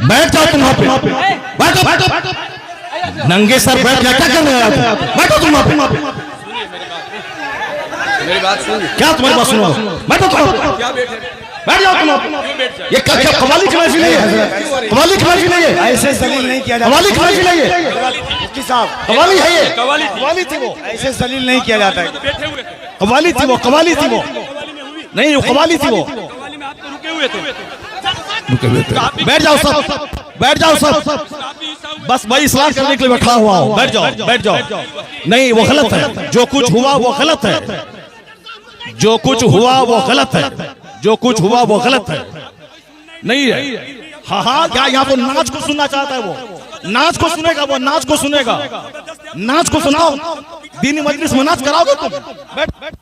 बैठ जाओ तुम वहां पे, बैठो बैठो, नंगे सर बैठ क्या कर रहे हो? बैठो तुम वहां पे, मेरी बात सुन। क्या तुम्हारी बात सुनो? बैठो तुम, क्या बैठे? बैठ जाओ तुम। ये क्या कवाली की महफिल है? कवाली की महफिल है ये? ऐसे जलील नहीं किया जाता। कवाली की महफिल है ये? मुफ्ती साहब, कवाली है ये? कवाली थी वो, ऐसे जलील नहीं किया जाता है। बैठे हुए थे, कवाली थी वो, कवाली थी वो, नहीं वो कवाली थी वो। कवाली में आप तो रुके हुए थे। बैठ जाओ सब, बैठ जाओ सब, बस भाई इस्लाह करने के लिए बैठा हुआ हूँ। बैठ जाओ, बैठ जाओ। नहीं वो गलत है, जो कुछ हुआ वो गलत है, जो कुछ हुआ वो गलत है, जो कुछ हुआ वो गलत है, नहीं है। हाँ हाँ, क्या यहाँ तो नाच को सुनना चाहता है वो? नाच को सुनेगा वो, नाच को सुनेगा, नाच को सुनाओ। दीनी मजलिस में नाच कराओगे तुम? बैठ बैठ।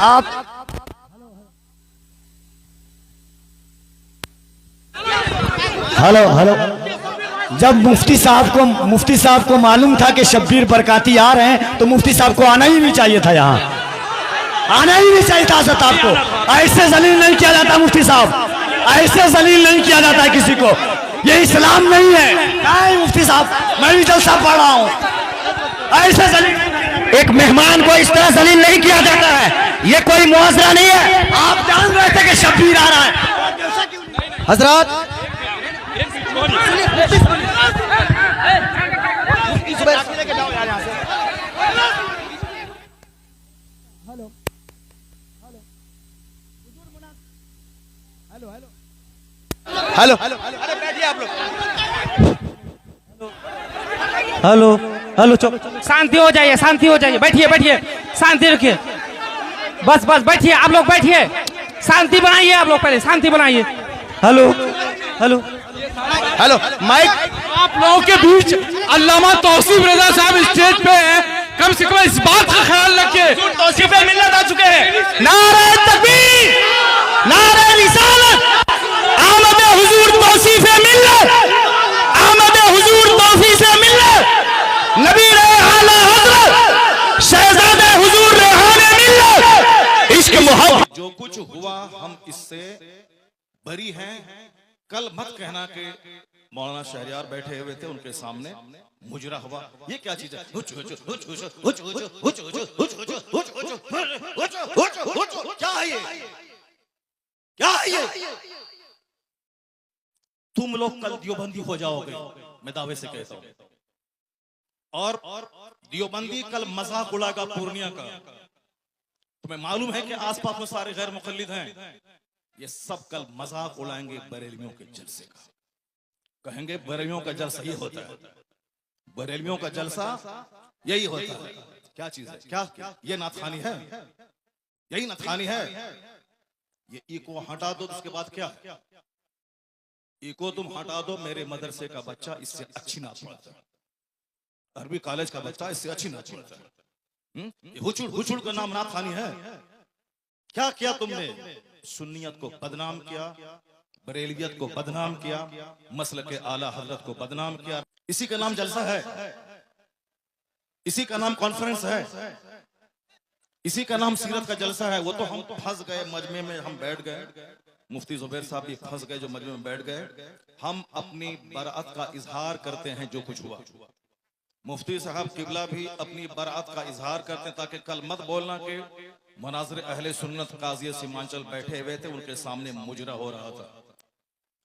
आप हेलो हेलो, जब मुफ्ती साहब को मालूम था कि शब्बीर बरकाती आ रहे हैं तो मुफ्ती साहब को आना ही नहीं चाहिए था, यहाँ आना ही नहीं चाहिए था। सर आपको ऐसे जलील नहीं किया जाता मुफ्ती साहब, ऐसे जलील नहीं किया जाता किसी को, ये इस्लाम नहीं है। नहीं मुफ्ती साहब, मैं भी जलसा पढ़ रहा हूँ, ऐसे जलील एक मेहमान को इस तरह जलील नहीं किया जाता है, ये कोई मुआवजा नहीं है। आप जान रहे थे कि शब्बीर आ रहा है। हजरत हेलो, अरे बैठिए आप लोग। हेलो हेलो, शांति हो जाइए, शांति हो जाइए, बैठिए बैठिए, शांति रखिए, बस बस बैठिए, आप लोग बैठिए, शांति बनाइए, आप लोग पहले शांति बनाइए। Hello hello hello, mike. आप लोगों के बीच अल्लामा तौसीफ रजा साहब स्टेज पे हैं, कम से कम इस बात का ख्याल रखिए। तौसीफ मिल्लत आ चुके हैं। नारे तकबीर, नारे रिसालत, आमद हुजूर तौसीफ मिल्लत, आमद हुजूर तौसीफ मिल्लत, नबी रहे आला हजरत शहजादे हुजूर रेहाने मिल्लत, इश्क मोहब्बत। जो कुछ हुआ हम इससे बरी हैं। कल मत कहना कि मौलाना शहरियार बैठे हुए थे उनके सामने मुजरा हुआ। ये क्या चीज है? क्या है ये? क्या है ये? तुम लोग कल दियोबंदी हो जाओगे, मैं दावे से कहता हूं। और दियोबंदी कल मजाक उड़ाएगा पूर्णिया का। तुम्हें मालूम है कि आसपास में सारे गैर मुकल्लिद हैं, ये सब कल मजाक उड़ाएंगे बरेलवियों के जलसे का। कहेंगे बरेलवियों का जलसा ये होता है, बरेलवियों का जलसा यही होता है। क्या चीज है? क्या ये नाथखानी है? यही नाथखानी है। ये इको हटा दो, उसके बाद क्या? इको तुम हटा दो, मेरे मदरसे का बच्चा इससे अच्छी नाच पढ़ता है, अरबी कॉलेज का बच्चा इससे अच्छी नाच पढ़ता है। हुचुड़ हुचुड़ का नाम नाथखानी है। क्या किया तुमने? सुन्नियत को बदनाम किया, बरेलवियत को बदनाम किया, मसलक के आला हजरत को बदनाम किया। इसी का नाम जलसा है, इसी का नाम कॉन्फ्रेंस है, इसी का नाम सीरत का जलसा है। वो तो हम फंस गए मजमे में, हम बैठ गए, मुफ्ती जुबैर साहब भी फंस गए जो मजमे में बैठ गए। हम अपनी बराअत का इजहार करते हैं जो कुछ हुआ। मुफ्ती साहब किबला भी अपनी बराअत का इजहार करते हैं, ताकि कल मत बोलना कि मनाज़िर अहले सुन्नत काज़ी सीमांचल बैठे हुए थे, उनके सामने मुजरा हो रहा था।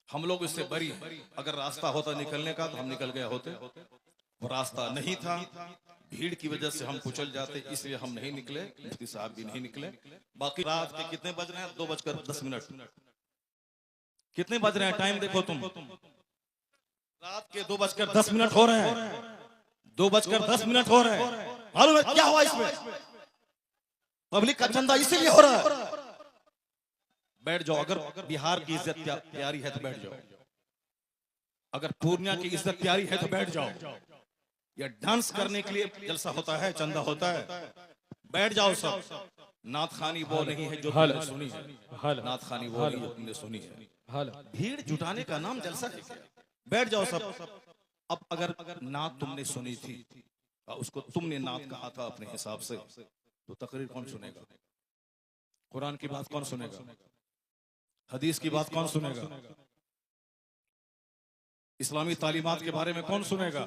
हम लोग इससे बरी हैं। अगर रास्ता होता निकलने का तो हम निकल गए होते, वो रास्ता नहीं था, भीड़ की वजह से हम कुचल जाते, इसलिए हम नहीं निकले, मुफ्ती साहब भी नहीं निकले। बाकी रात के कितने बज रहे हैं? 2:10। कितने बज रहे हैं? टाइम देखो तुम, रात के 2:10 हो रहे हैं, 2:10 हो रहे हैं। मालूम है क्या हुआ इसमें? पब्लिक का चंदा इसीलिए हो रहा है। बैठ जाओ, अगर बिहार की इज्जत प्यारी है तो बैठ जाओ, अगर पूर्णिया की इज्जत प्यारी है तो बैठ जाओ। ये डांस करने के लिए जलसा होता है, चंदा होता है। बैठ जाओ सब। नाथखानी वो नहीं है जो तुमने सुनी है, नाथखानी वो नहीं जो तुमने सुनी है। भीड़ जुटाने का नाम जलसा है क्या? बैठ जाओ सब। अब अगर नात तुमने सुनी थी उसको तुमने नात कहा था अपने हिसाब से, तो तकरीर कौन सुनेगा? कुरान की बात कौन सुनेगा? हदीस की बात कौन सुनेगा? इस्लामी तालीमात के बारे में कौन सुनेगा?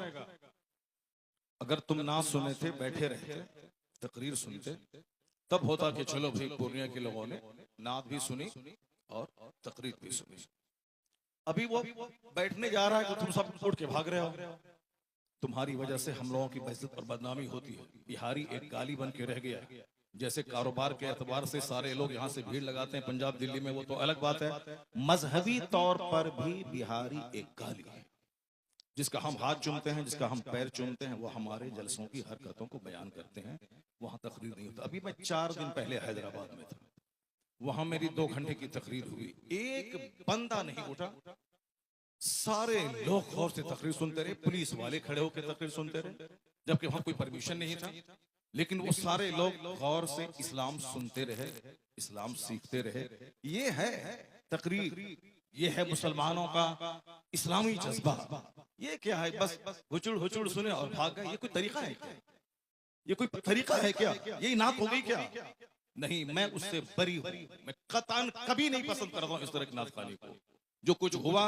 अगर तुम नात सुने थे, बैठे रहते, तकरीर सुनते, तब होता कि चलो भाई पूर्णिया के लोगों ने नात भी सुनी और तकरीर भी सुनी। अभी वो बैठने जा रहा है तो तुम सब उठ के भाग रहे हो। तुम्हारी वजह से हम लोगों की बेइज्जत और बदनामी होती है। बिहारी एक गाली बन के रह गया है। जैसे कारोबार के एतबार से सारे लोग यहाँ से भीड़ लगाते हैं पंजाब दिल्ली में, वो तो अलग बात है। मजहबी तौर पर भी बिहारी एक गाली है। जिसका हम हाथ चूमते हैं, जिसका हम पैर चूमते हैं, वो हमारे जलसों की हरकतों को बयान करते हैं। वहां तकरीर नहीं होता। अभी मैं 4 दिन पहले हैदराबाद में था, वहां मेरी 2 घंटे की तकरीर हुई, एक बंदा नहीं उठा। सारे लोग गौर से तकरीर सुनते रहे, पुलिस वाले खड़े होकर तकरीर सुनते रहे, जबकि वहां कोई परमिशन नहीं था। लेकिन वो सारे लोग गौर से इस्लाम सुनते रहे, इस्लाम सीखते रहे। ये है तकरीर, ये है मुसलमानों का इस्लामी जज्बा। ये क्या है? बस हुचुड़ हुचुड़ सुने और भाग गए। ये कोई तरीका है क्या? ये कोई तरीका है क्या? यही नात हो गई क्या? नहीं, मैं उससे बरी हूं। मैं कतन कभी नहीं पसंद करता हूं इस तरह की नात खाने को। जो कुछ हुआ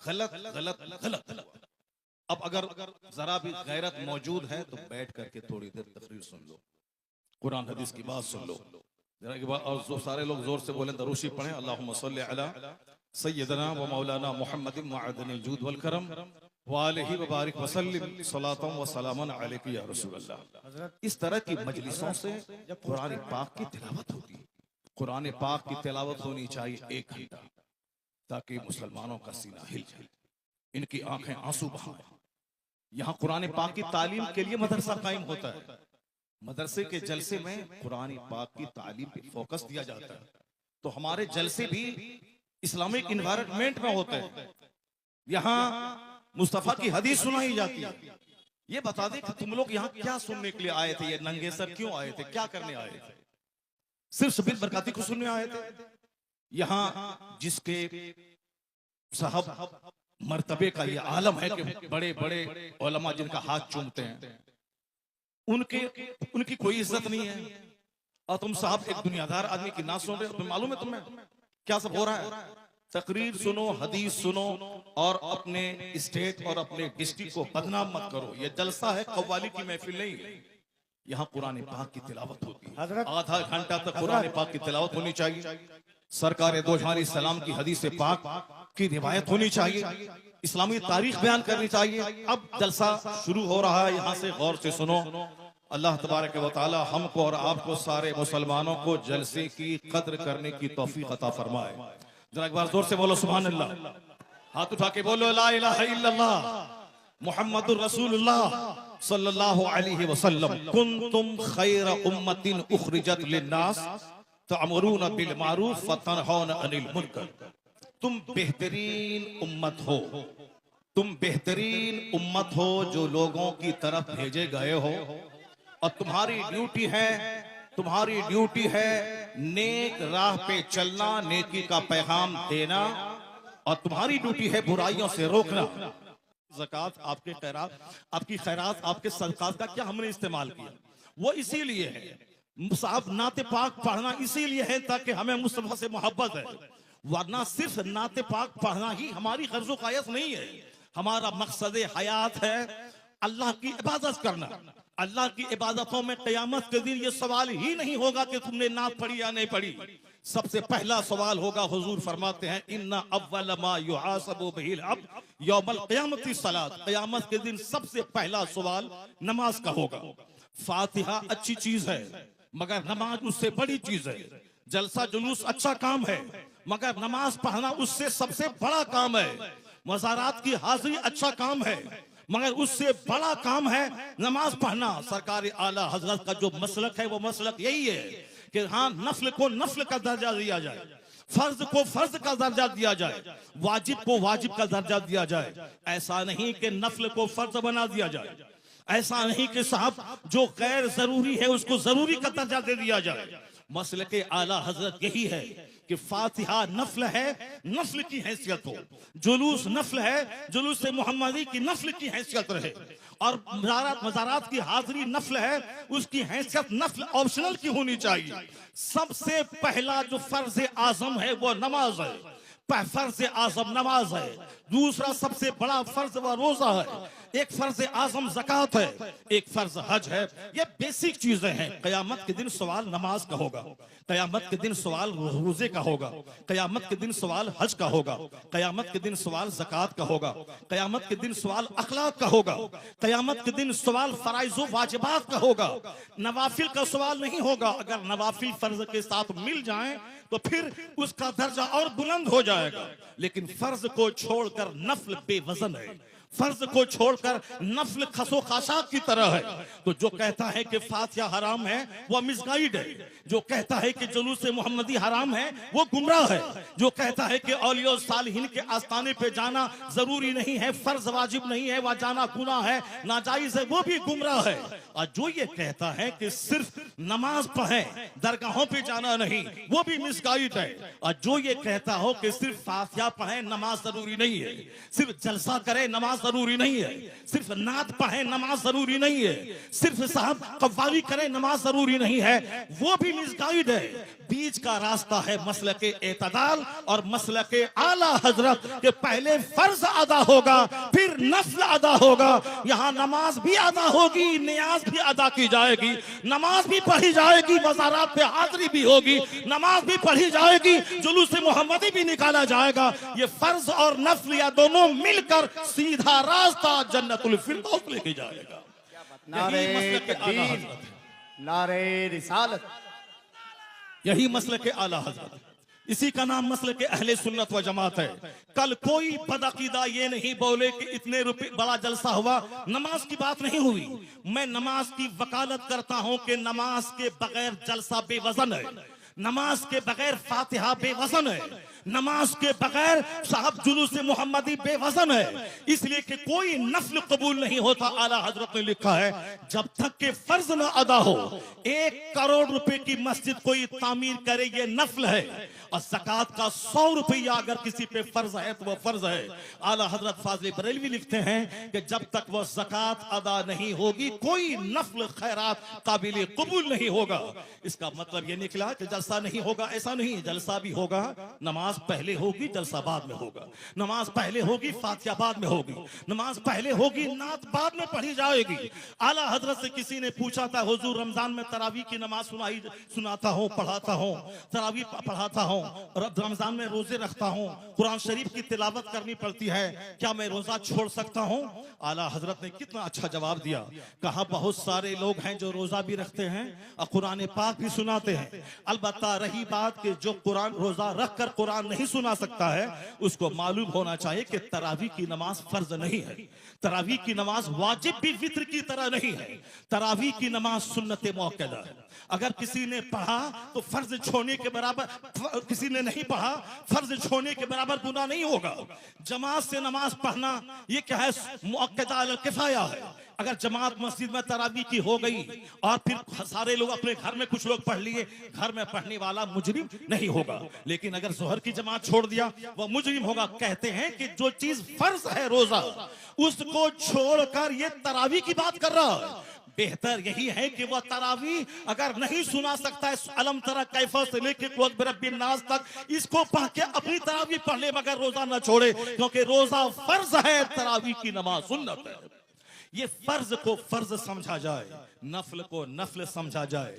गलत गलत गलत। अब अगर जरा भी गैरत मौजूद है तो बैठ करके थोड़ी देर तकरीर सुन लो, कुरान हदीस की बात सुन लो जरा के बाद। और जो सारे लोग जोर से बोले दरूशी पढ़े, अल्लाहुम्मा सल्ली अला सय्यदना व मौलाना मुहम्मदिन मअदनिल जूद वल करम व आलिहि व बारिक व सल्लिम सलातन व सलामन अलैका या रसूल अल्लाह। इस तरह की मजलिसों से कुरान पाक की तिलावत होती है। कुरान पाक की तिलावत होनी चाहिए 1 घंटा, ताकि मुसलमानों का सीना हिल जाए, इनकी आंखें आंसू बहाएं। यहाँ कुरान पाक की तालीम के लिए मदरसा कायम होता है। मदरसे के जलसे में कुरान पाक की तालीम पे फोकस दिया जाता है। तो हमारे जलसे भी इस्लामिक इन्वायरमेंट में होते हैं। यहाँ मुस्तफा की हदीस सुनाई जाती है। ये बता दे कि तुम लोग यहाँ क्या सुनने के लिए आए थे? ये नंगे सर क्यों आए थे? क्या करने आए थे? सिर्फ शबीर बरकाती को सुनने आए थे? यहाँ जिसके साहब मर्तबे का ये आलम है कि बड़े बड़े उलमा जिनका हाथ चूमते हैं, उनकी कोई इज्जत नहीं है। और तुम साहब एक दुनियादार आदमी की ना सुन रहे हो। तुम्हें मालूम है तुम्हें क्या सब हो रहा है? तकरीर सुनो, हदीस सुनो और अपने स्टेट और अपने डिस्ट्रिक्ट को बदनाम मत करो। ये जलसा है, कव्वाली की महफिल नहीं। यहाँ कुरान पाक की तिलावत होती है। आधा घंटा तक कुरान पाक की तिलावत होनी चाहिए। सरकार दो जहां सलाम की हदीस पाक की रिवायत होनी चाहिए। इस्लामी तारीख बयान करनी चाहिए। अब जलसा शुरू हो रहा है, यहाँ से गौर से सुनो। अल्लाह तबारक व तआला हमको और आपको सारे मुसलमानों को जलसे की कद्र करने की तौफीक अता फरमाए। जरा एक बार जोर से बोलो सुभान अल्लाह। हाथ उठा के बोलो ला इलाहा इल्लल्लाह मुहम्मदुर रसूलुल्लाह सल्लल्लाहु अलैहि वसल्लम। कुंतुम खैरा उम्मतिन उखरिजत लिन्नास तअमुरूना बिल मारूफ व तनहौना अनिल मुनकर। तुम बेहतरीन उम्मत हो, तुम बेहतरीन उम्मत हो जो लोगों की तरफ भेजे गए हो। और तुम्हारी ड्यूटी है नेक राह पे चलना, नेकी का पैगाम देना, और तुम्हारी ड्यूटी है बुराइयों से रोकना। ज़कात, आपके खैरात, आपकी खैरात, आपके सदकात का क्या हमने इस्तेमाल किया? वो इसीलिए है। साहब नाते पाक पढ़ना इसीलिए है ताकि हमें मुस्तफा से मोहब्बत है, वरना सिर्फ नाते पाक पढ़ना ही हमारी गर्ज़ो कायस नहीं है। हमारा मकसद हयात है अल्लाह की इबादत करना। अल्लाह की इबादतों में क़यामत के दिन ये सवाल ही नहीं होगा कि तुमने नात पढ़ी या नहीं पढ़ी। सबसे पहला सवाल होगा, हुजूर फरमाते हैं इन्ना अव्वल मा युहासबु बिहिल अब्द यौमल क़यामति सलात। क़यामत के दिन सबसे पहला सवाल नमाज का होगा। फातिहा अच्छी चीज है मगर नमाज उससे बड़ी चीज है। जलसा जुलूस अच्छा काम है मगर नमाज पढ़ना उससे सबसे बड़ा काम है। मज़ारात की हाजिरी अच्छा काम है मगर उससे बड़ा काम है नमाज पढ़ना। सरकार आला हजरत का जो मसलक है वो मसलक यही है कि हाँ, नफ्ल को नफ्ल का दर्जा दिया जाए, फर्ज को फर्ज का दर्जा दिया जाए, वाजिब को वाजिब का दर्जा दिया जाए। ऐसा नहीं कि नफ्ल को फर्ज बना दिया जाए, ऐसा नहीं कि साहब जो गैर जरूरी है उसको जरूरी का दर्जा दे दिया जाए। मसले के आला हजरत यही है कि फातिहा नफल है, नफल की हैसियत हो, जुलूस नफल है, जुलूस मोहम्मदी की नफल की हैसियत रहे, और मज़ारात की हाजिरी नफल है, उसकी हैसियत नफल ऑप्शनल की होनी चाहिए। सबसे पहला जो फर्ज आजम है वो नमाज है, फर्ज आजम नमाज है। दूसरा सबसे बड़ा फर्ज व रोजा है। एक फर्ज आजम ज़कात है, एक फर्ज हज है। ये बेसिक चीजें हैं। कयामत के दिन सवाल नमाज का होगा, कयामत के दिन सवाल रोजे का होगा, कयामत के दिन सवाल हज का होगा, कयामत के दिन सवाल ज़कात का होगा, कयामत के दिन सवाल अखलाक का होगा, कयामत के दिन सवाल फराइज़ व वाजिबात का होगा। नवाफिल का सवाल नहीं होगा। अगर नवाफिल फर्ज के साथ मिल जाएं तो फिर उसका दर्जा और बुलंद हो जाएगा। लेकिन फर्ज को छोड़कर नफल बेवजन है, फर्ज को छोड़कर नफल खसो खाशाक की तरह है। तो जो कहता है कि फातिहा हराम है वो मिसगाइड है। जो कहता है कि जुलूस मोहम्मदी हराम है वो गुमराह है। जो कहता है कि औलिया सालिहीन के आस्थाने पे जाना जरूरी नहीं है, फर्ज वाजिब नहीं है, वह जाना गुनाह है, नाजायज है, वो भी गुमराह है। और जो ये कहता है कि सिर्फ नमाज पढ़ें, दरगाहों पे जाना नहीं, वो भी मिसगाइड है। और जो ये कहता हो कि सिर्फ फातिहा पढ़ें, नमाज जरूरी नहीं है, सिर्फ जलसा करें, नमाज जरूरी नहीं है, सिर्फ नात पढ़े नमाज जरूरी नहीं है, सिर्फ साहब कव्वाली करें नमाज जरूरी नहीं है, वो भी मिसगाइड है। बीच का रास्ता है मसलके एतदाल और मसलके आला हजरत के पहले फर्ज अदा होगा, फिर नफल अदा होगा। यहाँ नमाज भी अदा होगी, नियाज भी अदा की जाएगी, नमाज भी पढ़ी जाएगी, मज़ारात पे हाजिरी भी होगी, नमाज भी पढ़ी जाएगी, जुलूस मोहम्मदी भी निकाला जाएगा। ये फर्ज और नफल या दोनों मिलकर सीधा रास्ता जन्नतुल फिरदौस लेके जाएगा। नारे यही मसलक के आला तकबीर, हजरत है। नारे रिसालत, यही मसलक के आला हजरत है। इसी का नाम मसलक अहले सुन्नत व जमात है। कल कोई बदअकीदा ये नहीं बोले कि इतने रुपए बड़ा जलसा हुआ, नमाज की बात नहीं हुई। मैं नमाज की वकालत करता हूं कि नमाज के बगैर जलसा बेवजन है, नमाज के बगैर फातिहा बेवजन है, नमाज के बगैर साहब जुलूस मोहम्मदी बेवजन है। इसलिए कि कोई नफल कबूल नहीं होता। आला हजरत ने लिखा है जब तक के फर्ज न अदा हो। 1 करोड़ रुपए की मस्जिद कोई तामीर करे ये नफल है, और ज़कात का 100 रुपया अगर किसी पे फर्ज है तो वो फर्ज है। आला हजरत फाज़िल बरेलवी लिखते हैं कि जब तक वो ज़कात अदा नहीं होगी कोई नफल खैरात काबिल कबूल नहीं होगा। इसका मतलब ये निकला कि जलसा नहीं होगा, ऐसा नहीं, जलसा भी होगा, नमाज पहले होगी, जलसा बाद में होगा, नमाज पहले होगी, फातिहा बाद में होगी, नमाज पहले होगी, नात बाद में पढ़ी जाएगी। आला हजरत से किसी ने पूछा था, हुजूर रमजान में तरावी की नमाज सुनाता हूँ, पढ़ाता हूँ, तरावी पढ़ाता हूँ, रमजान में रोजे रखता हूँ, कुरान शरीफ की तिलावत करनी पड़ती है, क्या मैं रोजा छोड़ सकता हूँ? आला हजरत ने कितना अच्छा जवाब दिया। कहा बहुत सारे लोग हैं जो रोजा भी रखते हैं और कुरान पाक भी सुनाते हैं। अलबत्ता रही बात कि जो कुरान रोजा रख कर कुरान नहीं सुना सकता है, उसको मालूम होना चाहिए कि तरावी की नमाज फर्ज नहीं है, तरावी की नमाज वाजिब भी वित्र की तरह नहीं है, तरावी की नमाज सुन्नत मुअक्कदा है। अगर किसी ने पढ़ा तो फर्ज छोड़ने के बराबर, किसी ने नहीं पढ़ा फर्ज छोड़ने के बराबर गुनाह नहीं होगा। जमात से नमाज पढ़ना ये क्या है, मुअक्कदा अल किफाया है। अगर जमात मस्जिद में तरावी की हो गई और फिर सारे लोग अपने घर में कुछ लोग पढ़ लिए, घर में पढ़ने वाला मुजरिम नहीं होगा। लेकिन अगर जोहर की जमात छोड़ दिया वह मुजरिम होगा। कहते हैं कि जो चीज फर्ज है रोजा, उसको छोड़कर ये तरावी की बात कर रहा है। बेहतर यही है कि वह तरावी अगर नहीं सुना सकता है, अलम तरा कैफा से लेकर कुल बिरब्बिन नास तक, इसको पढ़ के अपनी तरावी पढ़ ले, मगर रोजा न छोड़े, क्योंकि रोजा फर्ज है, तरावी की नमाज सुन्नत है। ये फर्ज को फर्ज समझा जाए, नफल को नफल समझा जाए,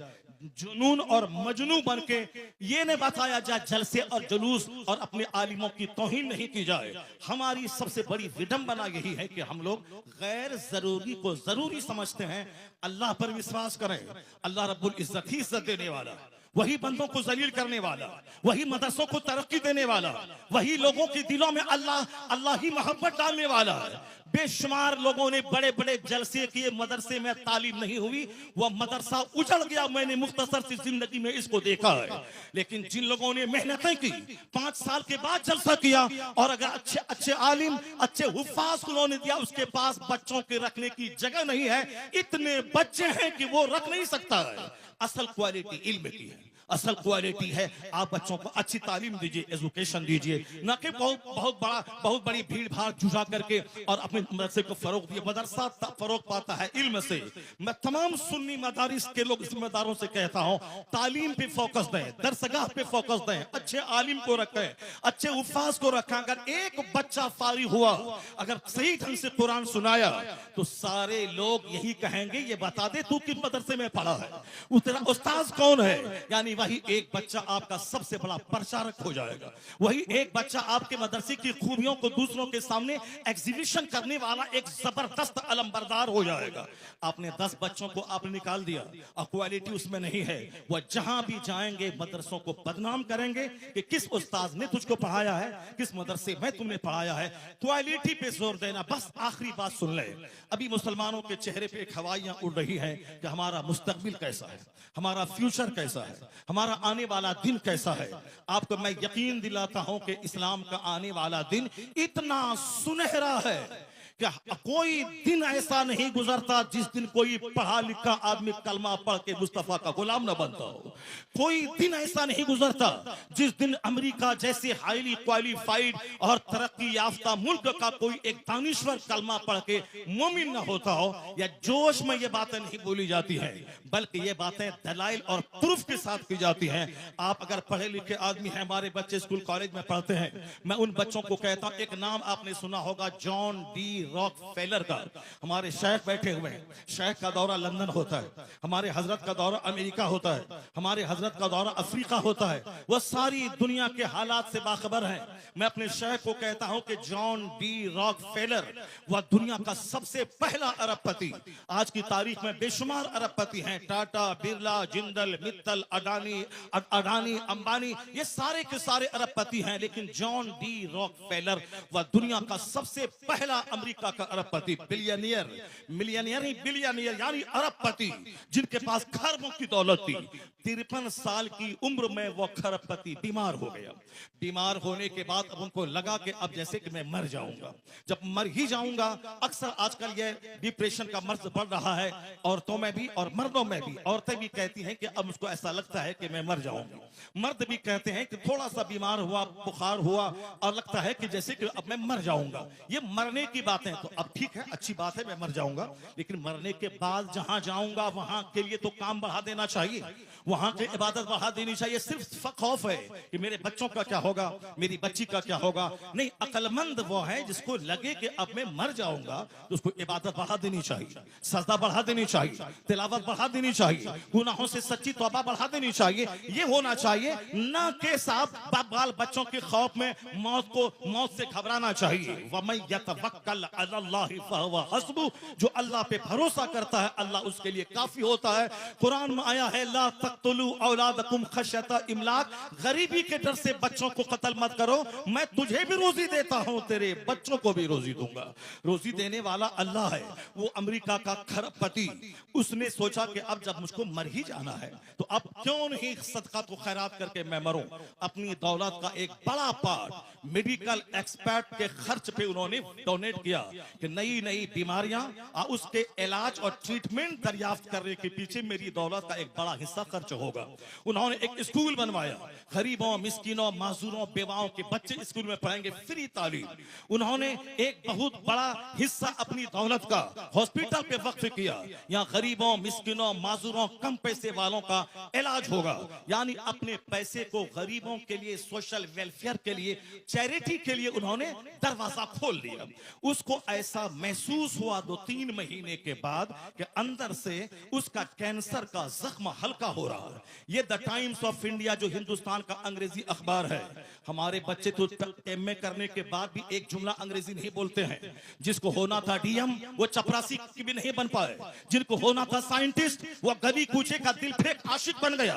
जुनून और मजनू बन के ये न बताया जाए जलसे और जुलूस और अपने आलिमों की तौहीन नहीं की जाए। हमारी सबसे बड़ी विडंबना यही है कि हम लोग गैर जरूरी को जरूरी समझते हैं। अल्लाह पर विश्वास करें, अल्लाह रब्बुल इज्जत ही इज्जत देने वाला, वही बंदों को जलील करने वाला, वही मदरसों को तरक्की देने वाला, वही लोगों के दिलों में अल्लाह ही मोहब्बत डालने वाला है। बेशुमार लोगों ने बड़े बड़े जलसे किए, मदरसे में तालीम नहीं हुई, वह मदरसा उजड़ गया। मैंने मुख्तसर सी जिंदगी में इसको देखा है। लेकिन जिन लोगों ने मेहनतें की, 5 साल के बाद जलसा किया, और अगर अच्छे अच्छे आलिम, अच्छे हुफ्फाज उन्होंने दिया, उसके पास बच्चों के रखने की जगह नहीं है, इतने बच्चे हैं कि वो रख नहीं सकता है। असल क्वालिटी इल्म की है, असल क्वालिटी है आप बच्चों को अच्छी तालीम दीजिए, एजुकेशन दीजिए, न कि बहुत बड़ी भीड़ भाड़ जुटा करके और अपने मदरसे को फरोग दिए। मदरसा फरोग पाता है इल्म से। मैं तमाम सुन्नी मदारिस के लोग जिम्मेदारों से कहता हूं, तालीम पे फोकस दें, दरसगाह पे फोकस दें, अच्छे आलिम को रखें, अच्छे उफाज को रखें। अगर एक बच्चा फारिग हुआ, अगर सही ढंग से कुरान सुनाया, तो सारे लोग यही कहेंगे, ये बता दे तू किस मदरसे में पढ़ा है, तेरा उस्ताद कौन है। यानी वही एक बच्चा आपका सबसे बड़ा प्रचारक हो जाएगा। वही एक बच्चा आपके मदरसे की खूबियों को दूसरों के सामने एग्जीबिशन करने वाला एक जबरदस्त अलमबरदार हो जाएगा। आपने 10 बच्चों को आपने निकाल दिया और क्वालिटी उसमें नहीं है, वह जहां भी जाएंगे मदरसों को बदनाम करेंगे कि किस उस्ताद ने तुझको पढ़ाया है, किस मदरसे में तुमने पढ़ाया है। क्वालिटी पे जोर देना। बस आखिरी बात सुन ले, अभी मुसलमानों के चेहरे पे हवाइयां उड़ रही है कि हमारा मुस्तकबिल कैसा है, हमारा फ्यूचर कैसा है, हमारा आने वाला दिन कैसा है। आपको मैं यकीन दिलाता हूं कि इस्लाम का आने वाला दिन इतना सुनहरा है कि कोई दिन ऐसा नहीं गुजरता जिस दिन कोई पढ़ा लिखा आदमी कलमा पढ़ के मुस्तफा का गुलाम न बनता हो। कोई दिन ऐसा नहीं गुजरता जिस दिन अमेरिका जैसे हाईली क्वालिफाइड और तरक्की याफ्ता मुल्क का कोई एक दानिश्वर कलमा पढ़ के मोमिन न होता हो। या जोश में ये बातें नहीं बोली जाती हैं, बल्कि ये बातें दलाइल और प्रूफ के साथ की जाती हैं। आप अगर पढ़े लिखे आदमी हैं, हमारे बच्चे स्कूल कॉलेज में पढ़ते हैं, मैं उन बच्चों को कहता हूं, एक नाम आपने सुना होगा जॉन डी रॉकफेलर का। हमारे शेख बैठे हुए हैं, शेख का दौरा लंदन होता है, हमारे हजरत का दौरा अमेरिका होता है, हमारे हजरत का दौरा अफ्रीका होता है। वह सारी दुनिया के हालात से बाखबर हैं। मैं अपने शेख को कहता हूं कि जॉन डी रॉकफेलर वह दुनिया का सबसे पहला अरबपति। आज की तारीख में बेशुमार अरबपति हैं, टाटा, बिरला, जिंदल, मित्तल, अडानी, अंबानी, ये सारे के सारे अरबपति हैं। लेकिन जॉन डी रॉकफेलर वह दुनिया का सबसे पहला अमेरिका का अरबपति, बिलियनियर, मिलियनियर नहीं बिलियनियर, यानी अरबपति जिनके पास खरबों की दौलत थी। 53 साल की उम्र में वो खरबपति बीमार हो गया। बीमार होने के बाद अब उनको लगा कि अब जैसे कि मैं मर जाऊंगा, जब मर ही जाऊंगा। अक्सर आजकल ये डिप्रेशन का मर्ज बढ़ रहा है, औरतों में भी और मर्दों में भी। औरतें भी कहती हैं कि अब मुझको ऐसा लगता है कि मैं मर जाऊंगा। मर्द भी कहते हैं कि थोड़ा सा बीमार हुआ, बुखार हुआ और लगता है कि जैसे कि अब मैं मर जाऊंगा। ये मरने की बात है। तो अब ठीक है, अच्छी बात है, मैं मर जाऊंगा, लेकिन मरने के बाद जहां जाऊंगा वहां के लिए तो काम बढ़ा देना चाहिए, वहां की इबादत बढ़ा देनी चाहिए। सिर्फ खौफ है कि मेरे बच्चों का क्या होगा, मेरी बच्ची का क्या होगा। नहीं, अक्लमंद वो है जिसको लगे कि अब मैं मर जाऊंगा तो उसको इबादत बढ़ा देनी चाहिए, सजदा बढ़ा देनी चाहिए, तिलावत बढ़ा देनी चाहिए, गुनाहों से सच्ची तौबा बढ़ा देनी चाहिए। ये होना चाहिए, ना के साथ बाल बच्चों के खौफ में मौत से घबराना चाहिए। वमन यतवक्कल अलल्लाहि फहुव हस्बुह, जो अल्लाह पे भरोसा करता है अल्लाह उसके लिए काफी होता है। कुरान में आया है, ला तक़तुलू औलादकुम खश्यता इमलाक, गरीबी के डर से बच्चों को कत्ल मत करो, मैं तुझे भी रोजी देता हूं, तेरे बच्चों को भी रोजी दूंगा। रोजी देने वाला अल्लाह है। वो अमेरिका का खरबपति, उसने सोचा कि अब जब मुझको मर ही जाना है तो अब क्यों नहीं सदका तो खैरात करके मैं मरूं। अपनी दौलत का एक बड़ा पार्ट मेडिकल एक्सपर्ट के खर्च पे उन्होंने डोनेट किया कि नई नई बीमारियां और उसके इलाज और ट्रीटमेंट दरियाफ्त करने के पीछे मेरी दौलत का एक बड़ा हिस्सा खर्च होगा। उन्होंने एक स्कूल बनवाया, गरीबों, मिस्किनों, माजूरों, बेवाओं के बच्चे स्कूल में पढ़ेंगे, फ्री तालीम। उन्होंने एक बहुत बड़ा हिस्सा अपनी दौलत का हॉस्पिटल पे वक्फ किया। यहाँ गरीबों, मिस्किनों, माजूरों, कम पैसे वालों का इलाज होगा। यानी अपने पैसे को गरीबों के लिए, सोशल वेलफेयर के लिए, चैरिटी के लिए उन्होंने दरवाजा खोल दिया। उसको ऐसा महसूस हुआ 2-3 महीने के बाद कि अंदर से उसका कैंसर का जख्म हल्का हो रहा है। ये द टाइम्स ऑफ इंडिया जो हिंदुस्तान का अंग्रेजी अखबार है। हमारे बच्चे तो एमए करने के बाद भी एक जुमला अंग्रेजी नहीं बोलते हैं। जिसको होना था डीएम वो चपरासी भी नहीं बन पाए, जिनको होना था साइंटिस्ट वो गली कूचे का दिल फेंक आशिक बन गया।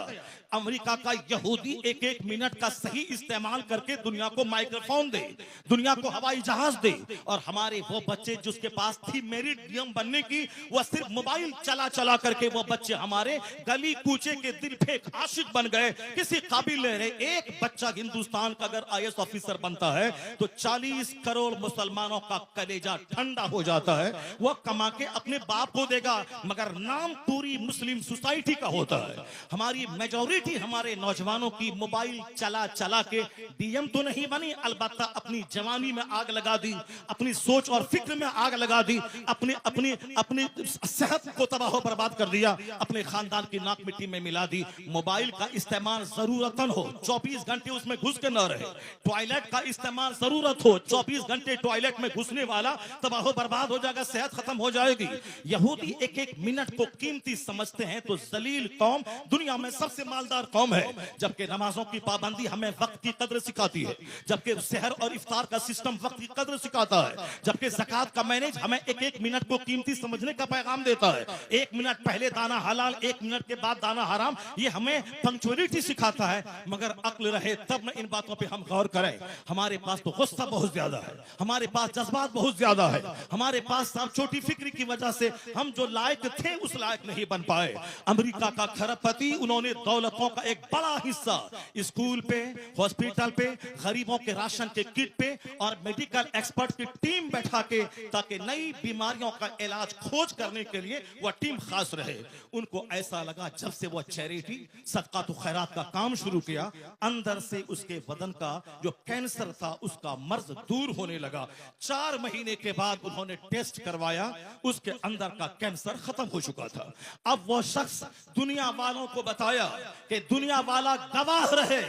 अमेरिका का यहूदी 1-1 मिनट का सही इस्तेमाल करके दुनिया को माइक्रोफोन दे, दुनिया को हवाई जहाज दे, और हमारे वो बच्चे जिसके पास थी मेरिट नियम बनने की, वह सिर्फ मोबाइल चला चला करके वो बच्चे हमारे गली कूचे के दिल फेंक आशिक बन गए, किसी काबिल नहीं रहे। एक बच्चा हिंदुस्तान का अगर IAS ऑफिसर बनता है तो 40 करोड़ मुसलमानों का कलेजा ठंडा हो जाता है। वह कमा के अपने बाप को देगा, मगर नाम पूरी मुस्लिम सोसाइटी का होता है। हमारी मेजॉरिटी हमारे नौजवानों की मोबाइल चला चला के DM तो नहीं बनी, अलबत्ता अपनी जवानी में आग लगा दी, अपनी सोच और फिक्र में आग लगा दी, अपनी अपनी अपनी सेहत को तबाह बर्बाद कर दिया, अपने खानदान की नाक मिट्टी में मिला दी। मोबाइल का इस्तेमाल जरूरतन हो, 24 घंटे उसमें घुस के न रहे। टॉयलेट का इस्तेमाल जरूरत हो, 24 घंटे टॉयलेट में घुसने वाला तबाह बर्बाद हो जाएगा, सेहत खत्म हो जाएगी। यहूदी एक एक मिनट को कीमती समझते हैं तो जलील कौम दुनिया में सबसे मालदार कौम है। जबकि नमाजों की पाबंदी हमें वक्त की कदर सिखाती है, जबकि सहर और इफ्तार का सिस्टम वक्त की कदर सिखाता है, जबकि ज़कात का मैनेज हमें एक एक मिनट को कीमती समझने का पैगाम देता है। 1 मिनट पहले दाना हलाल, 1 मिनट के बाद दाना हराम, ये हमें पंक्चुअलिटी सिखाता है। मगर अक्ल रहे तब न इन बातों पे हम गौर करें। हमारे पास तो गुस्सा बहुत ज्यादा है, हमारे पास जज्बात बहुत ज्यादा है, हमारे पास सब छोटी फिक्री की वजह से हम जो लायक थे उस लायक नहीं बन पाए। अमेरिका का खरबपति, उन्होंने दौलतों का एक बड़ा हिस्सा स्कूल पे, हॉस्पिटल पे, गरीबों के राशन के किट पे और मेडिकल एक्सपर्ट की टीम बैठा के, ताकि नई बीमारियों का इलाज खोज करने के लिए वह टीम खास रहे। उनको ऐसा लगा जब से वह चैरिटी सदका तो खैरात का काम शुरू किया, अंदर से उसके बदन का जो कैंसर था उसका मर्ज दूर होने लगा। 4 महीने के बाद उन्होंने टेस्ट करवाया, उसके अंदर का कैंसर खत्म हो चुका था। अब वो शख्स दुनिया वालों को बताया कि दुनिया वाला गवाह रहे,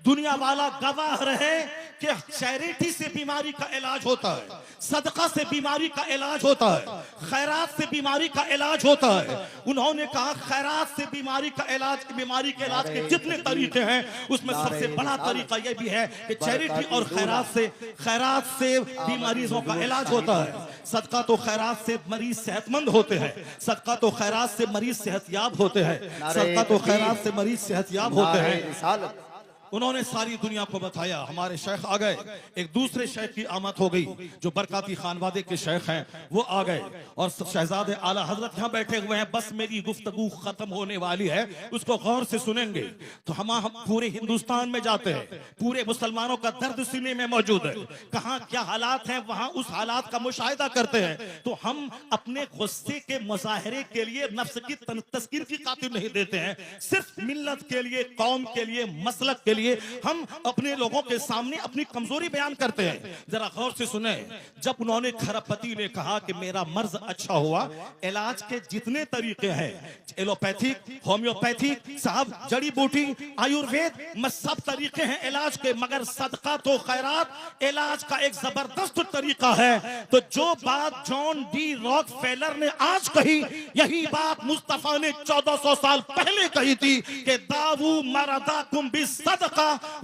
दुनिया वाला गवाह रहे कि चैरिटी से बीमारी का इलाज होता है, सदका से बीमारी का इलाज होता है, खैरात से बीमारी का इलाज होता है। उन्होंने कहा खैरात से बीमारी का इलाज, बीमारी के इलाज के जितने तरीके हैं उसमें सबसे बड़ा तरीका यह भी है कि चैरिटी और खैरात से बीमारियों का इलाज होता है। सदका तो खैरात से मरीज सेहतमंद होते हैं, सदका तो खैरात से मरीज सेहतयाब होते हैं, सदका तो खैरात से मरीज सेहतयाब होते हैं। उन्होंने सारी दुनिया को बताया। हमारे शेख आ गए, एक दूसरे शेख की आमद हो गई, जो बरकाती खानवादे के शेख हैं वो आ गए और शहजादे आला हजरत यहाँ बैठे हुए हैं। बस मेरी गुफ्तगू खत्म होने वाली है, उसको गौर से सुनेंगे तो हम पूरे हिंदुस्तान में जाते हैं, पूरे मुसलमानों का दर्द सीने में मौजूद है, कहाँ क्या हालात हैं वहां उस हालात का मुशाहिदा करते हैं। तो हम अपने गुस्से के मुजाहरे के लिए नफ्स की तस्कीर की खातिर नहीं देते हैं, सिर्फ मिल्लत के लिए, कौम के लिए, मसलक के लिए हम अपने लोगों के सामने अपनी कमजोरी बयान करते हैं। जरा गौर से सुने, जब उन्होंने खरबपति ने कहा कि मेरा मर्ज अच्छा हुआ, इलाज के जितने तरीके हैं, एलोपैथिक, होम्योपैथिक, साहब जड़ी बूटी, आयुर्वेद में सब तरीके हैं इलाज के, मगर सदका तो खैरात इलाज का एक जबरदस्त तरीका है। तो जो बात जॉन डी रॉकफेलर ने आज कही, यही बात मुस्तफा ने 1400 साल पहले कही थी कि दावू मरदाकुम बिस्सदका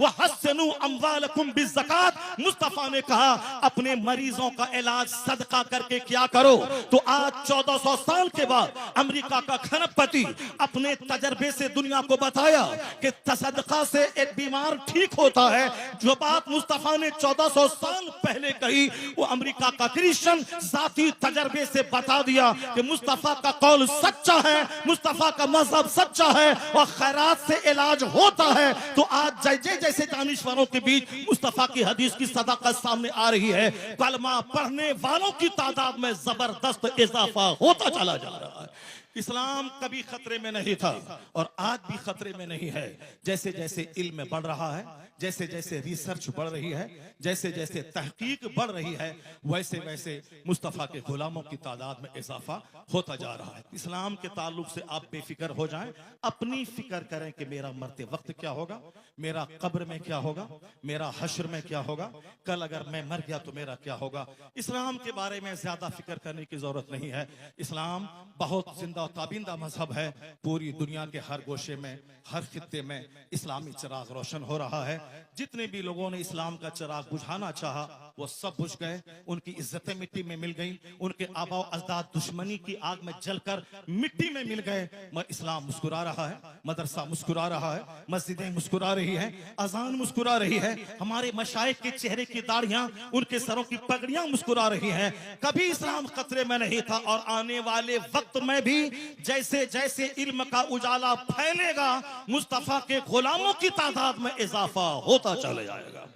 व हस्सनु अमवालकुम बिज़्ज़कात। मुस्तफा ने कहा अपने मरीजों का इलाज सदका करके क्या करो। तो आज 1400 साल के बाद अमेरिका का खरबपति अपने तजर्बे से दुनिया को बताया कि सदका से एक बीमार ठीक होता है। जो बात मुस्तफा ने 1400 साल पहले कही, वो अमेरिका का क्रिश्चियन जाती तजर्बे से बता दिया कि मुस्तफा का कौल सच्चा है, मुस्तफा का मजहब सच्चा है और खैरात से इलाज होता है। तो आज जैसे दानिश्वरों के बीच मुस्तफा की हदीस की सदाकत सामने आ रही है, कलमा पढ़ने वालों की तादाद में जबरदस्त इजाफा होता चला जा रहा है। इस्लाम कभी खतरे में नहीं था और आज भी खतरे में नहीं है। जैसे जैसे इल्म बढ़ रहा है, जैसे जैसे रिसर्च बढ़ रही है, जैसे जैसे तहकीक बढ़ रही है, वैसे वैसे मुस्तफ़ा के गुलामों की तादाद में इजाफा होता जा रहा है। इस्लाम के ताल्लुक से आप बेफिक्र हो जाएं, अपनी फिक्र करें कि मेरा मरते वक्त क्या होगा, मेरा कब्र में क्या होगा, मेरा हश्र में क्या होगा, कल अगर मैं मर गया तो मेरा क्या होगा। इस्लाम के बारे में ज्यादा फिक्र करने की जरूरत नहीं है। इस्लाम बहुत जिंदा और ताबिंदा मजहब है। पूरी दुनिया के हर गोशे में, हर खित्ते में इस्लामी चिराग रोशन हो रहा है। जितने भी लोगों ने इस्लाम का चिराग बुझाना चाहा वो सब बुझ गए, उनकी इज्जतें मिट्टी में मिल गई, उनके आबा अजदाद दुश्मनी की आग में जलकर मिट्टी में मिल गए। इस्लाम मुस्कुरा रहा है, मदरसा मुस्कुरा रहा है, मस्जिदें मुस्कुरा रही है, अजान मुस्कुरा रही है, हमारे मशाइख के चेहरे की दाढ़ियां, उनके सरों की पगड़ियां मुस्कुरा रही हैं। कभी इस्लाम खतरे में नहीं था और आने वाले वक्त में भी जैसे जैसे इल्म का उजाला फैलेगा मुस्तफा के गुलामों की तादाद में इजाफा होता चला जाएगा।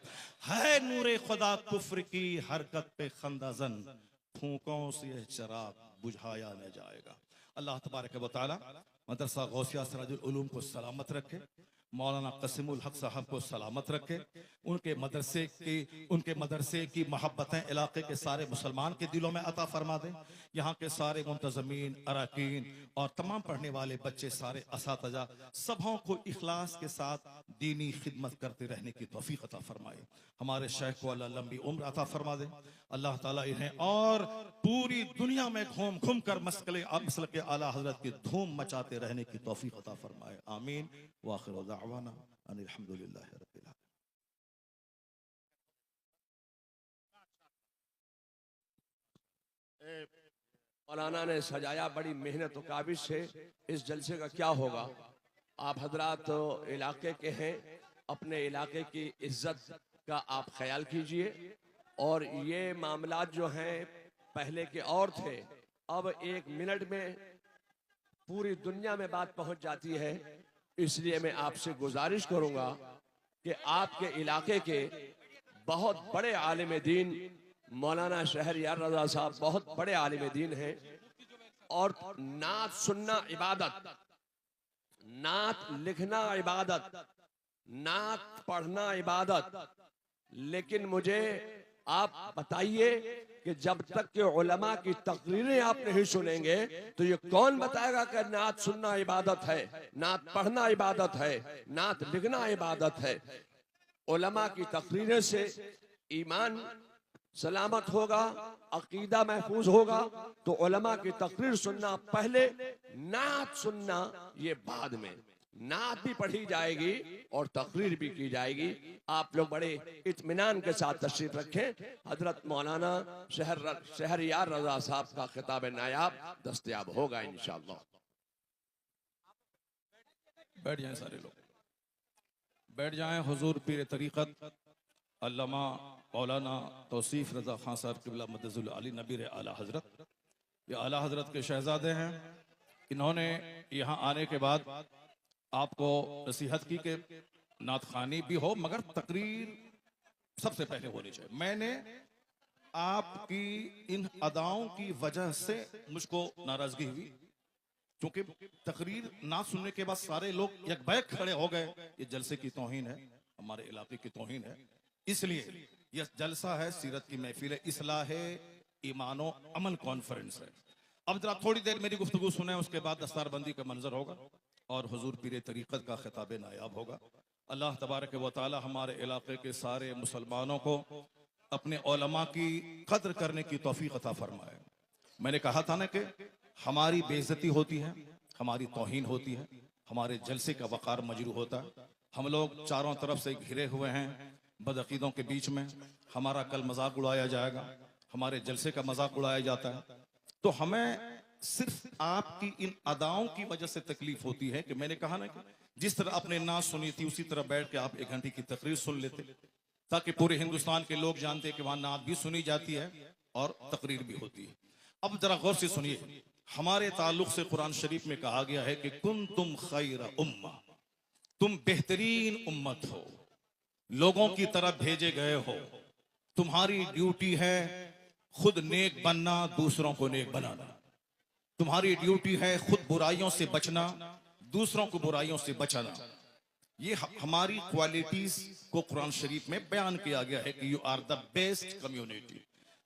है नूरे खुदा कुफ्र की हरकत पे खंदाजन, फूकों से यह चिराग बुझाया न जाएगा। अल्लाह तबारक व तआला मदरसा गौसिया सिराजुल उलूम को सलामत रखे, मौलाना कसीमुल हक साहब को सलामत रखे, उनके मदरसे की मोहब्बतें इलाके के सारे मुसलमान के दिलों में अता फरमा दें। यहाँ के सारे मुंतज़मीन, अरकान और तमाम पढ़ने वाले बच्चे, सारे असातिज़ा सबों को इखलास के साथ दीनी खिदमत करते रहने की तौफीक अता फरमाए। हमारे शेख को अल्लाह लंबी उम्र अता फरमा दे। अल्लाह ताला इन्हें और पूरी दुनिया में घूम घूम कर मसलके आला हजरत की धूम मचाते रहने की तौफीक अता फरमाए। आमीन। व आखिरु दाअवाना अनिल हम्दुलिल्लाहि रब्बिल आलमीन। मौलाना ने सजाया बड़ी मेहनत और काबिज से। इस जलसे का क्या होगा, आप हजरात तो इलाके के हैं, अपने इलाके की इज्जत का आप ख्याल कीजिए। और ये मामलात जो हैं पहले के और थे, अब 1 मिनट में पूरी दुनिया में बात पहुंच जाती है। इसलिए मैं आपसे गुजारिश करूंगा कि आपके इलाके के बहुत बड़े आलिम दीन मौलाना शहरयार रजा साहब बहुत बड़े आलिम दीन हैं। और नात सुनना इबादत, नात लिखना इबादत, नात पढ़ना इबादत। लेकिन मुझे आप बताइए कि जब तक के उलमा की तकरीरें आप नहीं सुनेंगे तो ये कौन बताएगा कि नात सुनना इबादत है, नात पढ़ना इबादत है, नात लिखना इबादत है। उलमा की तकरीरें से ईमान सलामत होगा, अकीदा महफूज होगा। तो उलमा की तकरीर सुनना पहले, नात सुनना ये बाद में। नात भी पढ़ी जाएगी और तकरीर भी की जाएगी। आप लोग बड़े इत्मीनान के साथ तशरीफ रखें। हजरत मौलाना शहरयार रजा साहब का खिताब नायाब दस्तयाब होगा इंशाअल्लाह। बैठ जाएं सारे लोग, बैठ जाएं। हुजूर पीर तरीक़त अल्लामा मौलाना तौसीफ रजा खान साहब क़िबला मदजुल अली नबीर आला हजरत, ये आला हजरत के शहजादे हैं। इन्होंने यहाँ आने के बाद आपको नसीहत की कि नात खानी भी हो मगर तकरीर सबसे पहले होनी चाहिए। मैंने आपकी इन अदाओं की वजह से मुझको नाराजगी हुई, क्योंकि तकरीर ना सुनने के बाद सारे लोग यकबैक खड़े हो गए। ये जलसे की तौहीन है, हमारे इलाके की तौहीन है। इसलिए यह जलसा है, सीरत की महफिल है, इस्लाह ईमानो अमल कॉन्फ्रेंस है। अब जरा थोड़ी देर मेरी गुफ्तगू सुने, उसके बाद दस्तारबंदी का मंजर होगा और हुजूर पीर तरीक़त का खिताब नायाब होगा। अल्लाह तबारक व तआला हमारे इलाके के सारे मुसलमानों को अपने उलमा की कद्र करने की तौफीक अता फरमाए। मैंने कहा था ना कि हमारी बेइज्जती होती है, हमारी तौहीन होती है, हमारे जलसे का वक़ार मजरू होता है। हम लोग चारों तरफ से घिरे हुए हैं बदअकीदों के बीच में। हमारा कल मजाक उड़ाया जाएगा, हमारे जलसे का मजाक उड़ाया जाता है। तो हमें सिर्फ आपकी इन अदाओं की वजह से तकलीफ होती है कि मैंने कहा ना कि जिस तरह आपने नात सुनी थी उसी तरह बैठ के आप 1 घंटे की तकरीर सुन लेते, ताकि पूरे हिंदुस्तान के लोग जानते हैं कि वहां नात भी सुनी जाती है और तकरीर भी होती है। अब जरा गौर से सुनिए, हमारे ताल्लुक से कुरान शरीफ में कहा गया है कि कुंतुम खैर उम्मा, तुम बेहतरीन उम्मत हो, लोगों की तरफ भेजे गए हो। तुम्हारी ड्यूटी है खुद नेक बनना, दूसरों को नेक बनाना। तुम्हारी ड्यूटी है खुद बुराइयों से बचना, दूसरों को बुराइयों से बचाना। ये हमारी क्वालिटीज को कुरान शरीफ में बयान किया गया है कि you are the best community,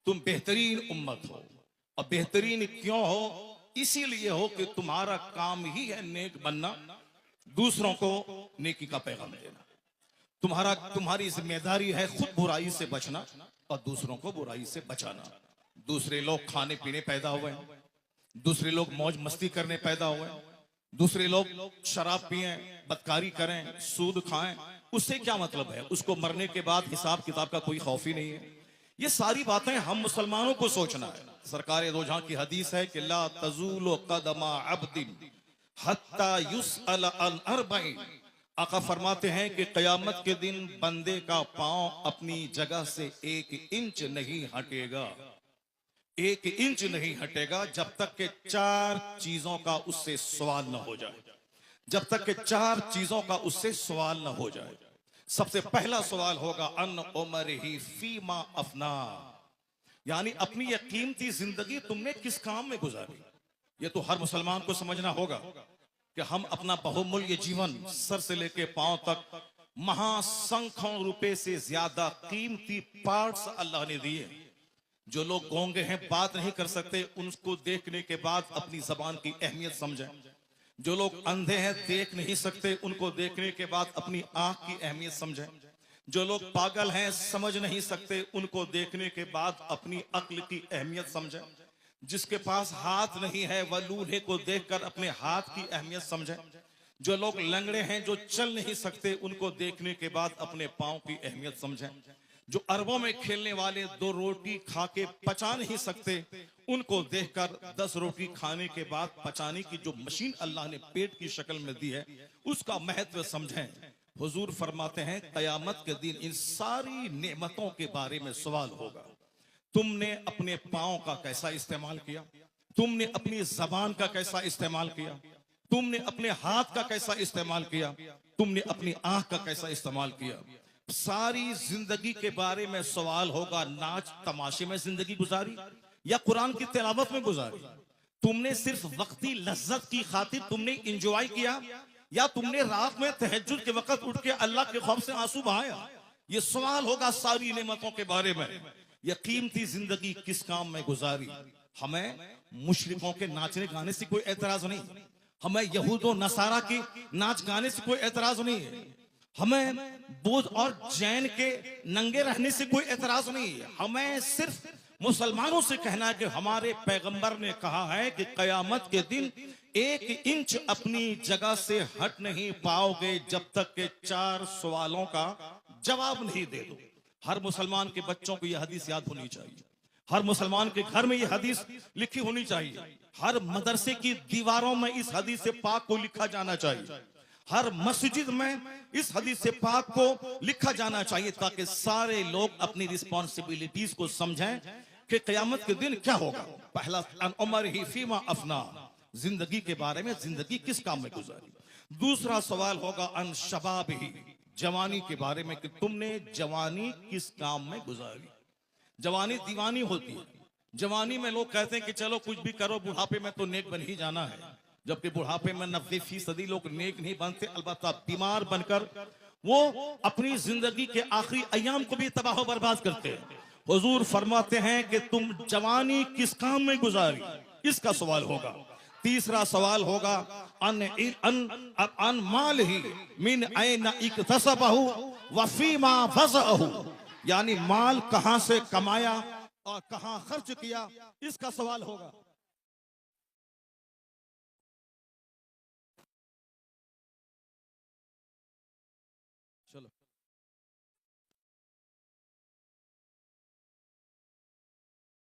तुम बेहतरीन उम्मत हो। और बेहतरीन क्यों हो? इसीलिए हो कि तुम्हारा काम ही है नेक बनना, दूसरों को नेकी का पैगाम देना। तुम्हारी जिम्मेदारी है खुद बुराई से बचना और दूसरों को बुराई से बचाना। दूसरे लोग खाने पीने पैदा हुए हैं, दूसरे लोग मौज मस्ती करने पैदा हुए, दूसरे लोग शराब पिए, बदकारी करें, सूद खाएं, उससे क्या मतलब है? उसको मरने के बाद हिसाब किताब का कोई खौफ ही नहीं है। ये सारी बातें हम मुसलमानों को सोचना है। सरकार दो जहां की हदीस है कि ला तज़ूलु क़दमा अब्दिन हत्ता युसअल अन अर्बईन। आका फरमाते हैं कि क़यामत के दिन बंदे का पांव अपनी जगह से 1 इंच नहीं हटेगा, 1 इंच नहीं हटेगा जब तक के 4 चीजों का उससे सवाल न हो जाए, जब तक के 4 चीजों का उससे सवाल न हो जाए। सबसे पहला सवाल होगा अन उमरिही फीमा अफना, यानी अपनी यह कीमती जिंदगी तुमने किस काम में गुजारी। ये तो हर मुसलमान को समझना होगा कि हम अपना बहुमूल्य जीवन सर से लेके पांव तक महासंख्यों रुपए से ज्यादा कीमती पार्ट्स अल्लाह ने दिए। जो लोग गूंगे हैं, बात नहीं कर सकते, उनको देखने के बाद अपनी जबान की अहमियत समझें। जो लोग अंधे हैं, देख नहीं सकते, उनको देखने के बाद अपनी आंख की अहमियत समझें। जो लोग पागल हैं, समझ नहीं सकते, उनको देखने के बाद अपनी अक्ल की अहमियत समझें। जिसके पास हाथ नहीं है वह लूहे को देखकर अपने हाथ की अहमियत समझें। जो लोग लंगड़े हैं, जो चल नहीं सकते, उनको देखने के बाद अपने पांव की अहमियत समझें। जो अरबों में खेलने वाले 2 रोटी खा के पचा नहीं सकते, उनको देखकर 10 रोटी खाने के बाद पचाने की जो मशीन अल्लाह ने पेट की शक्ल में दी है, उसका महत्व समझें। हुजूर फरमाते हैं कयामत के दिन इन सारी नेमतों के बारे में सवाल होगा। तुमने अपने पांव का कैसा इस्तेमाल किया, तुमने अपनी जबान का कैसा इस्तेमाल किया, तुमने अपने हाथ का कैसा इस्तेमाल किया, तुमने अपनी आंख का कैसा इस्तेमाल किया। सारी जिंदगी के बारे में सवाल होगा। नाच तमाशे में जिंदगी गुजारी या कुरान की तिलावत में गुजारी? तुमने सिर्फ वक्ती लज्जत की खातिर तुमने इंजॉय किया या तुमने रात में तहज्जुद के वक्त उठ के अल्लाह के खौफ से आंसू बहाया? ये सवाल होगा सारी नेमतों के बारे में। यह कीमती जिंदगी किस काम में गुजारी? हमें मुशरिकों के नाचने गाने से कोई एतराज नहीं, हमें यहूदो नसारा के नाच गाने से कोई एतराज नहीं है, हमें बौद्ध और जैन के नंगे रहने से कोई एतराज नहीं है। हमें सिर्फ मुसलमानों से कहना है कि हमारे पैगंबर ने कहा है कि कयामत के दिन 1 इंच अपनी जगह से हट नहीं पाओगे जब तक के 4 सवालों का जवाब नहीं दे दो। हर मुसलमान के बच्चों को यह हदीस याद होनी चाहिए, हर मुसलमान के घर में यह हदीस लिखी होनी चाहिए, हर मदरसे की दीवारों में इस हदीस पाक को लिखा जाना चाहिए, हर मस्जिद में इस हदीस पाक को लिखा जाना चाहिए, ताकि सारे लोग अपनी रिस्पॉन्सिबिलिटीज को समझें कि क़यामत के दिन क्या होगा। पहला अन उमरिही फीमा अफना, जिंदगी के बारे में, जिंदगी किस काम में गुजारी। दूसरा सवाल होगा अन शबाबिही, जवानी के बारे में कि तुमने जवानी किस काम में गुजारी। जवानी दीवानी होती है। जवानी में लोग कहते हैं कि चलो कुछ भी करो, बुढ़ापे में तो नेक बन ही जाना है, जबकि बुढ़ापे में 90% लोग नेक नहीं बनते, अलबत्ता बीमार बनकर वो अपनी जिंदगी के आखिरी अय्याम को भी तबाह बर्बाद करते हैं। हुजूर फरमाते हैं कि तुम जवानी किस काम में गुजारी, इसका सवाल होगा। तीसरा सवाल होगा अन माल ही मिन ऐन इक्तसबहु व फीमा फज़अहु, यानी माल कहां से कमाया और कहां खर्च किया, इसका सवाल होगा।